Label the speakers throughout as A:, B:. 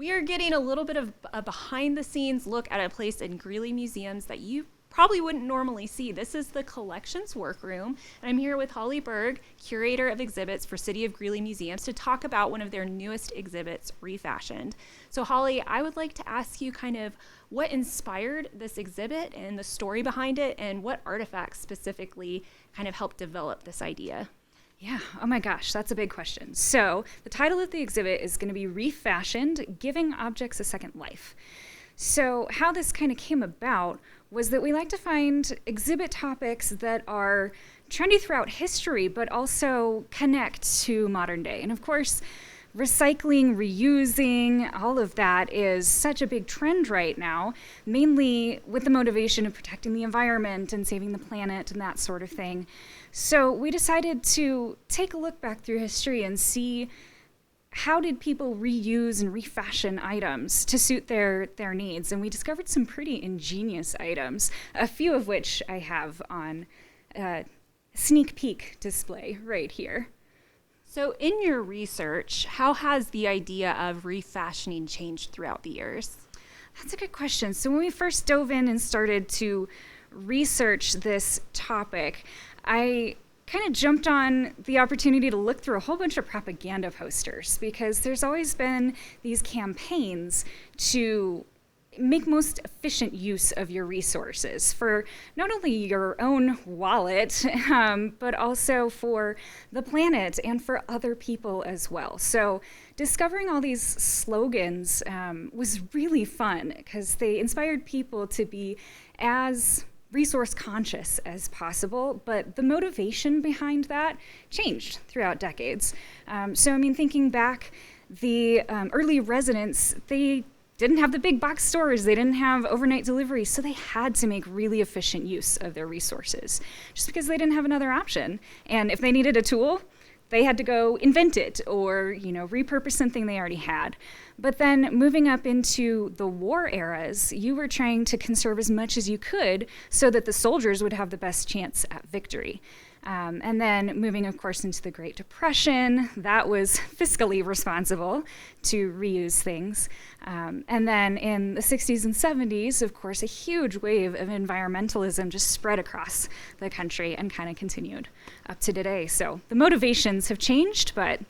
A: we are getting a little bit of a behind the scenes look at a place in Greeley Museums that you probably wouldn't normally see. This is the collections workroom, and I'm here with Holly Berg, curator of exhibits for City of Greeley Museums, to talk about one of their newest exhibits, ReFashioned. So Holly, I would like to ask you kind of what inspired this exhibit and the story behind it, and what artifacts specifically kind of helped develop this idea.
B: Yeah, oh my gosh, that's a big question. So the title of the exhibit is going to be ReFashioned, Giving Objects a Second Life. So how this kind of came about was that we like to find exhibit topics that are trendy throughout history, but also connect to modern day. And of course, recycling, reusing, all of that is such a big trend right now, mainly with the motivation of protecting the environment and saving the planet and that sort of thing. So we decided to take a look back through history and see how did people reuse and refashion items to suit their needs. And we discovered some pretty ingenious items, a few of which I have on a sneak peek display right here.
A: So in your research, how has the idea of refashioning changed throughout the years?
B: That's a good question. So when we first dove in and started to research this topic, I kind of jumped on the opportunity to look through a whole bunch of propaganda posters, because there's always been these campaigns to make most efficient use of your resources for not only your own wallet, but also for the planet and for other people as well. So discovering all these slogans was really fun, because they inspired people to be as resource conscious as possible, but the motivation behind that changed throughout decades. So I mean, thinking back, the early residents, they didn't have the big box stores, they didn't have overnight delivery, so they had to make really efficient use of their resources, just because they didn't have another option. And if they needed a tool, they had to go invent it or, repurpose something they already had. But then moving up into the war eras, you were trying to conserve as much as you could so that the soldiers would have the best chance at victory. And then moving, of course, into the Great Depression, that was fiscally responsible to reuse things. And then in the 60s and 70s, of course, a huge wave of environmentalism just spread across the country and kind of continued up to today. So the motivations have changed, but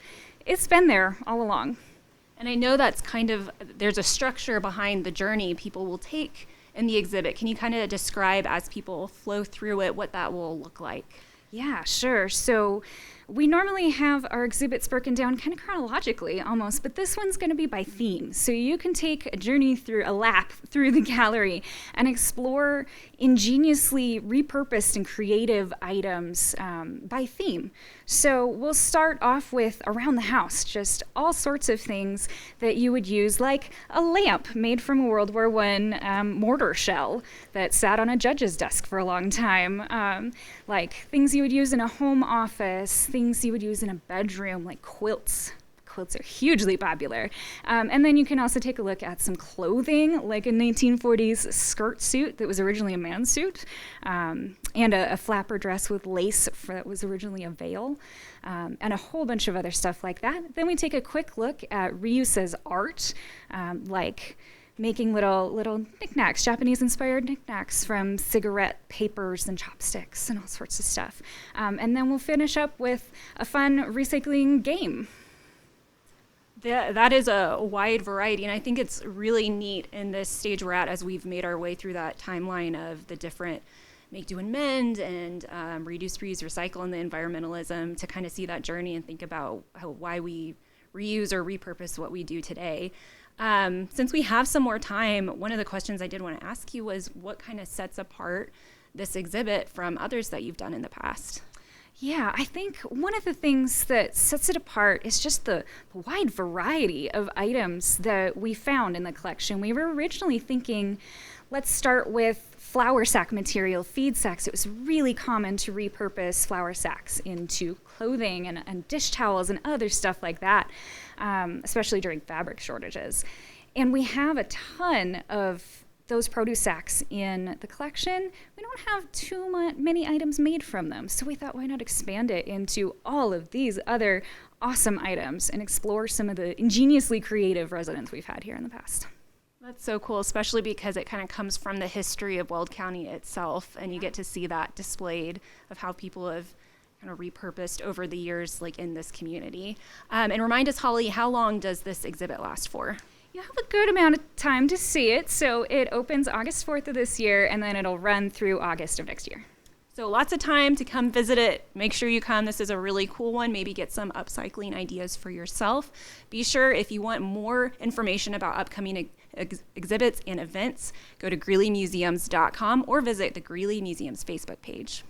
B: it's been there all along.
A: And I know that's there's a structure behind the journey people will take in the exhibit. Can you kind of describe, as people flow through it, what that will look like?
B: Yeah, sure. So we normally have our exhibits broken down kind of chronologically almost, but this one's going to be by theme. So you can take a journey a lap through the gallery and explore ingeniously repurposed and creative items by theme. So we'll start off with around the house, just all sorts of things that you would use, like a lamp made from a World War I mortar shell that sat on a judge's desk for a long time, like things you would use in a home office, things you would use in a bedroom, like quilts. Quilts are hugely popular. And then you can also take a look at some clothing, like a 1940s skirt suit that was originally a man's suit, and a flapper dress with lace that was originally a veil, and a whole bunch of other stuff like that. Then we take a quick look at reuse as art, like making little knickknacks, Japanese-inspired knickknacks from cigarette papers and chopsticks and all sorts of stuff. And then we'll finish up with a fun recycling game.
A: That is a wide variety, and I think it's really neat in this stage we're at, as we've made our way through that timeline of the different make, do, and mend, and reduce, reuse, recycle, and the environmentalism, to kind of see that journey and think about why we reuse or repurpose what we do today. Since we have some more time, one of the questions I did want to ask you was, what kind of sets apart this exhibit from others that you've done in the past?
B: Yeah, I think one of the things that sets it apart is just the wide variety of items that we found in the collection. We were originally thinking, let's start with flour sack material, feed sacks. It was really common to repurpose flour sacks into clothing and dish towels and other stuff like that, especially during fabric shortages. And we have a ton of those produce sacks in the collection, we don't have too many items made from them. So we thought, why not expand it into all of these other awesome items and explore some of the ingeniously creative residents we've had here in the past.
A: That's so cool, especially because it kind of comes from the history of Weld County itself, and you get to see that displayed of how people have kind of repurposed over the years, like in this community. And remind us, Holly, how long does this exhibit last for?
B: You have a good amount of time to see it. So it opens August 4th of this year, and then it'll run through August of next year.
A: So lots of time to come visit it. Make sure you come. This is a really cool one. Maybe get some upcycling ideas for yourself. Be sure, if you want more information about upcoming exhibits and events, go to greeleymuseums.com or visit the Greeley Museum's Facebook page.